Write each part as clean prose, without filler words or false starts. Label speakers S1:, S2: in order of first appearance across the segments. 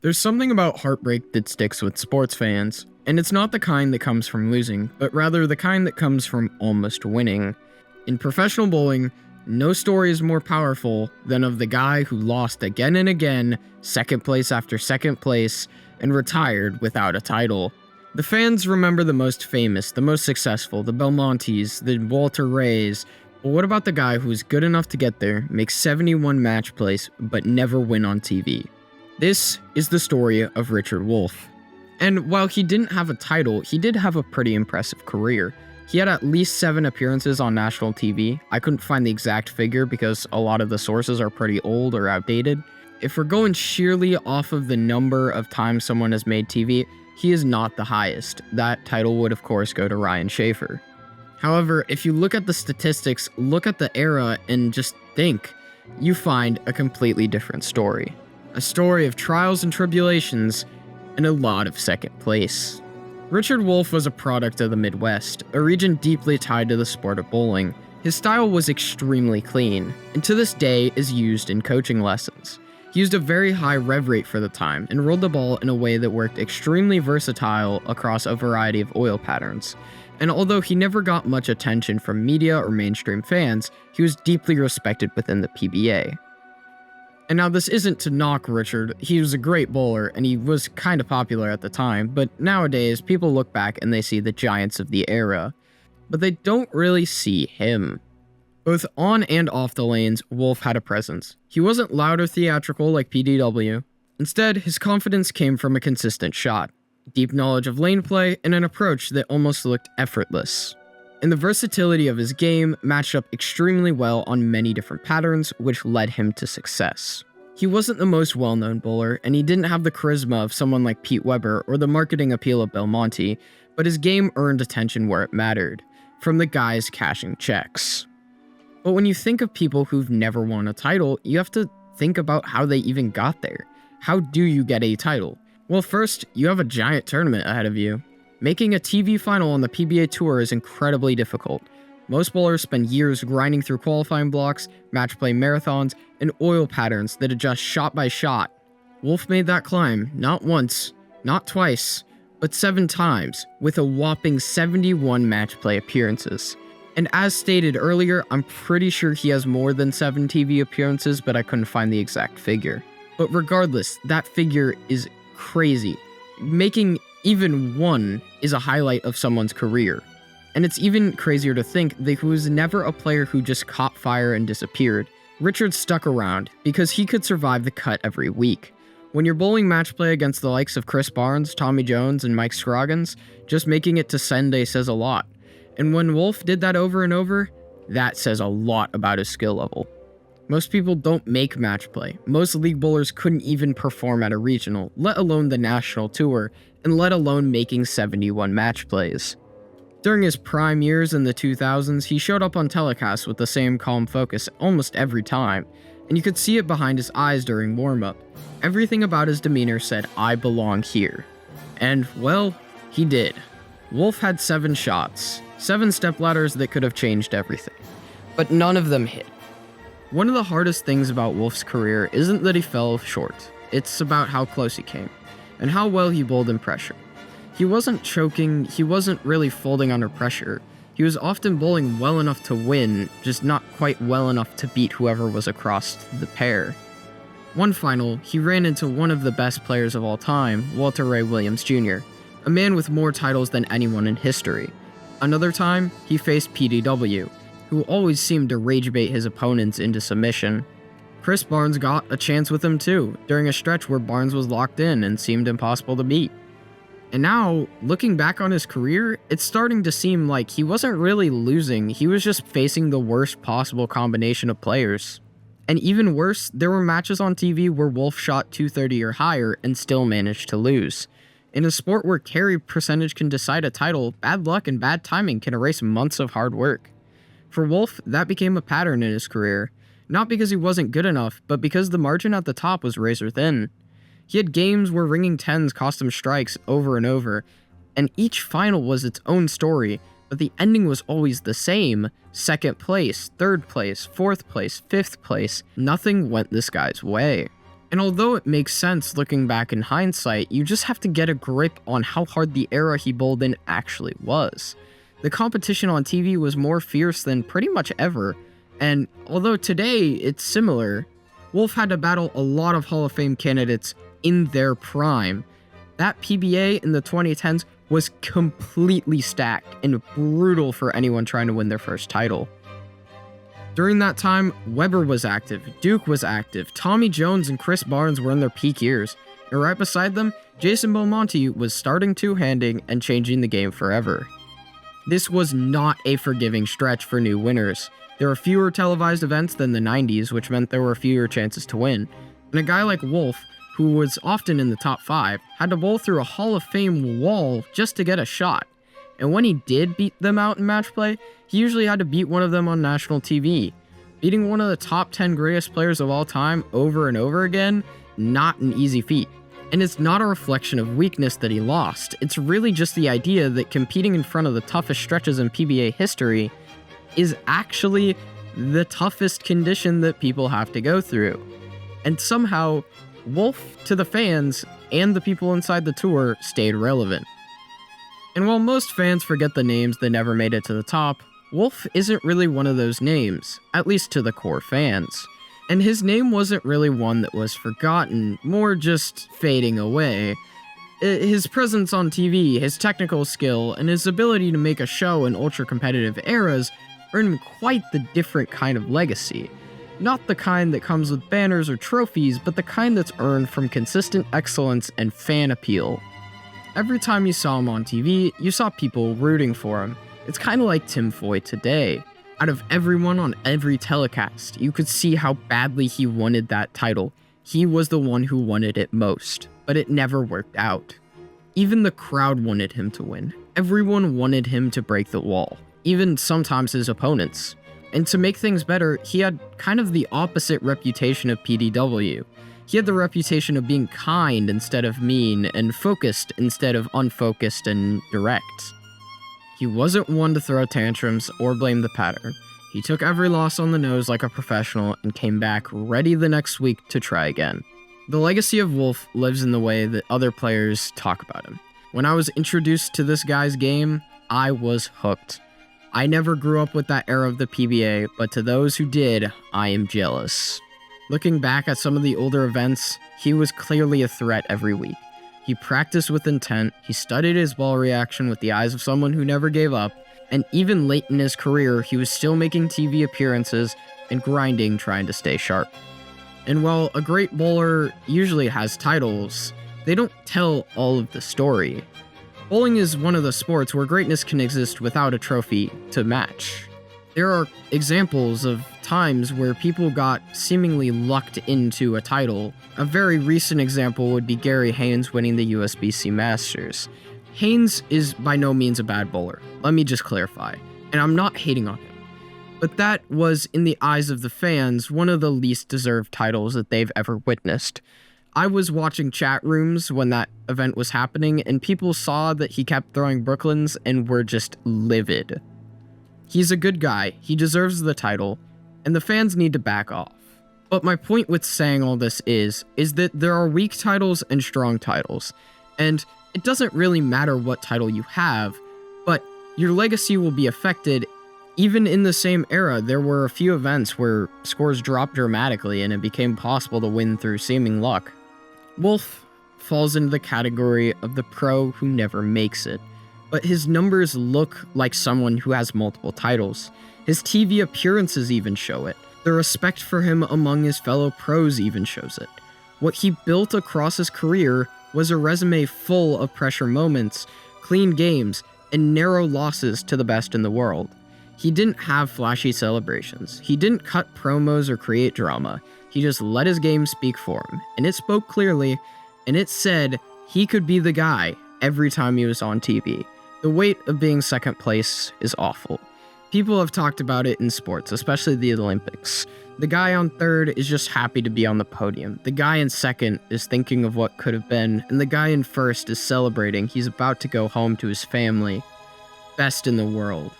S1: There's something about heartbreak that sticks with sports fans, and it's not the kind that comes from losing, but rather the kind that comes from almost winning. In professional bowling, no story is more powerful than of the guy who lost again and again, second place after second place, and retired without a title. The fans remember the most famous, the most successful, the Belmontes, the Walter Rays, but what about the guy who is good enough to get there, make 71 match plays, but never win on TV? This is the story of Richard Wolff. And while he didn't have a title, he did have a pretty impressive career. He had at least 7 appearances on national TV. I couldn't find the exact figure because a lot of the sources are pretty old or outdated. If we're going sheerly off of the number of times someone has made TV, he is not the highest. That title would of course go to Ryan Schaefer. However, if you look at the statistics, look at the era, and just think, you find a completely different story. A story of trials and tribulations, and a lot of second place. Richard Wolff was a product of the Midwest, a region deeply tied to the sport of bowling. His style was extremely clean, and to this day is used in coaching lessons. He used a very high rev rate for the time, and rolled the ball in a way that worked extremely versatile across a variety of oil patterns. And although he never got much attention from media or mainstream fans, he was deeply respected within the PBA. And now this isn't to knock Richard, he was a great bowler and he was kind of popular at the time, but nowadays people look back and they see the giants of the era, but they don't really see him. Both on and off the lanes, Wolff had a presence. He wasn't loud or theatrical like PDW. Instead, his confidence came from a consistent shot, deep knowledge of lane play, and an approach that almost looked effortless. And the versatility of his game matched up extremely well on many different patterns, which led him to success. He wasn't the most well-known bowler, and he didn't have the charisma of someone like Pete Weber or the marketing appeal of Belmonte, but his game earned attention where it mattered, from the guys cashing checks. But when you think of people who've never won a title, you have to think about how they even got there. How do you get a title? Well, first, you have a giant tournament ahead of you. Making a TV final on the PBA Tour is incredibly difficult. Most bowlers spend years grinding through qualifying blocks, match play marathons, and oil patterns that adjust shot by shot. Wolff made that climb not once, not twice, but 7 times, with a whopping 71 match play appearances. And as stated earlier, I'm pretty sure he has more than 7 TV appearances, but I couldn't find the exact figure. But regardless, that figure is crazy. Making even one is a highlight of someone's career. And it's even crazier to think that he was never a player who just caught fire and disappeared. Richard stuck around because he could survive the cut every week. When you're bowling match play against the likes of Chris Barnes, Tommy Jones, and Mike Scroggins, just making it to Sunday says a lot. And when Wolff did that over and over, that says a lot about his skill level. Most people don't make match play. Most league bowlers couldn't even perform at a regional, let alone the national tour, and let alone making 71 match plays. During his prime years in the 2000s, he showed up on telecast with the same calm focus almost every time, and you could see it behind his eyes during warm-up. Everything about his demeanor said, "I belong here." And, well, he did. Wolff had 7 shots, 7 stepladders that could have changed everything, but none of them hit. One of the hardest things about Wolff's career isn't that he fell short, it's about how close he came, and how well he bowled in pressure. He wasn't choking, he wasn't really folding under pressure. He was often bowling well enough to win, just not quite well enough to beat whoever was across the pair. One final, he ran into one of the best players of all time, Walter Ray Williams Jr., a man with more titles than anyone in history. Another time, he faced PDW, who always seemed to rage bait his opponents into submission. Chris Barnes got a chance with him too, during a stretch where Barnes was locked in and seemed impossible to beat. And now, looking back on his career, it's starting to seem like he wasn't really losing, he was just facing the worst possible combination of players. And even worse, there were matches on TV where Wolff shot 230 or higher and still managed to lose. In a sport where carry percentage can decide a title, bad luck and bad timing can erase months of hard work. For Wolff, that became a pattern in his career, not because he wasn't good enough, but because the margin at the top was razor thin. He had games where ringing 10s cost him strikes over and over, and each final was its own story, but the ending was always the same. 2nd place, 3rd place, 4th place, 5th place, nothing went this guy's way. And although it makes sense looking back in hindsight, you just have to get a grip on how hard the era he bowled in actually was. The competition on TV was more fierce than pretty much ever, and although today it's similar, Wolf had to battle a lot of Hall of Fame candidates in their prime. That PBA in the 2010s was completely stacked and brutal for anyone trying to win their first title. During that time, Weber was active, Duke was active, Tommy Jones and Chris Barnes were in their peak years, and right beside them, Jason Belmonte was starting two-handing and changing the game forever. This was not a forgiving stretch for new winners. There were fewer televised events than the 90s, which meant there were fewer chances to win, and a guy like Wolf, who was often in the top 5, had to bowl through a Hall of Fame wall just to get a shot. And when he did beat them out in match play, he usually had to beat one of them on national TV. Beating one of the top 10 greatest players of all time over and over again, not an easy feat. And it's not a reflection of weakness that he lost, it's really just the idea that competing in front of the toughest stretches in PBA history is actually the toughest condition that people have to go through. And somehow, Wolf, to the fans and the people inside the tour, stayed relevant. And while most fans forget the names that never made it to the top, Wolf isn't really one of those names, at least to the core fans. And his name wasn't really one that was forgotten, more just fading away. His presence on TV, his technical skill, and his ability to make a show in ultra-competitive eras earned him quite the different kind of legacy. Not the kind that comes with banners or trophies, but the kind that's earned from consistent excellence and fan appeal. Every time you saw him on TV, you saw people rooting for him. It's kind of like Tim Foy today. Out of everyone on every telecast, you could see how badly he wanted that title. He was the one who wanted it most, but it never worked out. Even the crowd wanted him to win. Everyone wanted him to break the wall, even sometimes his opponents. And to make things better, he had kind of the opposite reputation of PDW. He had the reputation of being kind instead of mean, and focused instead of unfocused and direct. He wasn't one to throw tantrums or blame the pattern. He took every loss on the nose like a professional and came back ready the next week to try again. The legacy of Wolf lives in the way that other players talk about him. When I was introduced to this guy's game, I was hooked. I never grew up with that era of the PBA, but to those who did, I am jealous. Looking back at some of the older events, he was clearly a threat every week. He practiced with intent, he studied his ball reaction with the eyes of someone who never gave up, and even late in his career, he was still making TV appearances and grinding trying to stay sharp. And while a great bowler usually has titles, they don't tell all of the story. Bowling is one of the sports where greatness can exist without a trophy to match. There are examples of times where people got seemingly lucked into a title. A very recent example would be Gary Haynes winning the USBC Masters. Haynes is by no means a bad bowler, let me just clarify, and I'm not hating on him. But that was, in the eyes of the fans, one of the least deserved titles that they've ever witnessed. I was watching chat rooms when that event was happening, and people saw that he kept throwing Brooklyns and were just livid. He's a good guy, he deserves the title, and the fans need to back off. But my point with saying all this is that there are weak titles and strong titles, and it doesn't really matter what title you have, but your legacy will be affected. Even in the same era, there were a few events where scores dropped dramatically and it became possible to win through seeming luck. Wolf falls into the category of the pro who never makes it, but his numbers look like someone who has multiple titles. His TV appearances even show it. The respect for him among his fellow pros even shows it. What he built across his career was a resume full of pressure moments, clean games, and narrow losses to the best in the world. He didn't have flashy celebrations. He didn't cut promos or create drama. He just let his game speak for him, and it spoke clearly, and it said he could be the guy every time he was on TV. The weight of being second place is awful. People have talked about it in sports, especially the Olympics. The guy on third is just happy to be on the podium. The guy in second is thinking of what could have been, and the guy in first is celebrating he's about to go home to his family. Best in the world.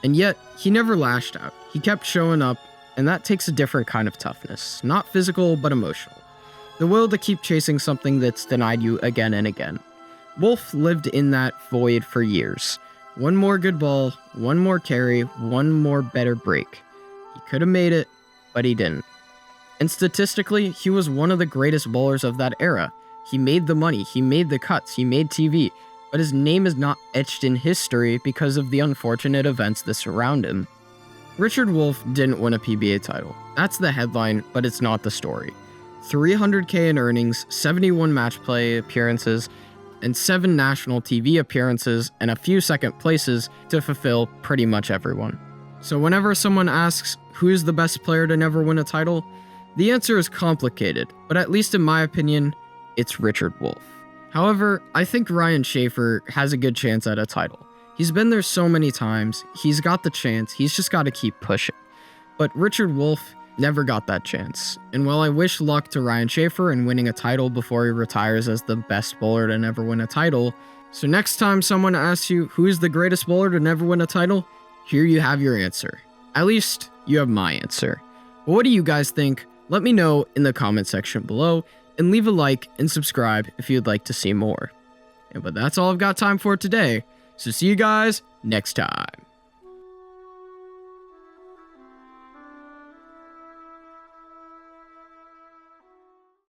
S1: And yet, he never lashed out. He kept showing up, and that takes a different kind of toughness. Not physical, but emotional. the will to keep chasing something that's denied you again and again. Wolf lived in that void for years. One more good ball, one more carry, one more better break. He could have made it, but he didn't. And statistically, he was one of the greatest bowlers of that era. He made the money, he made the cuts, he made TV, but his name is not etched in history because of the unfortunate events that surround him. Richard Wolff didn't win a PBA title. That's the headline, but it's not the story. $300K in earnings, 71 match play appearances, and 7 national TV appearances, and a few second places to fulfill pretty much everyone. So whenever someone asks, who's the best player to never win a title? The answer is complicated, but at least in my opinion, it's Richard Wolff. However, I think Ryan Schaefer has a good chance at a title. He's been there so many times, he's got the chance, he's just got to keep pushing. But Richard Wolff never got that chance. And while I wish luck to Ryan Schaefer in winning a title before he retires as the best bowler to never win a title, so next time someone asks you who's the greatest bowler to never win a title, here you have your answer. At least you have my answer. But what do you guys think? Let me know in the comment section below, and leave a like and subscribe if you'd like to see more. But that's all I've got time for today, so see you guys next time.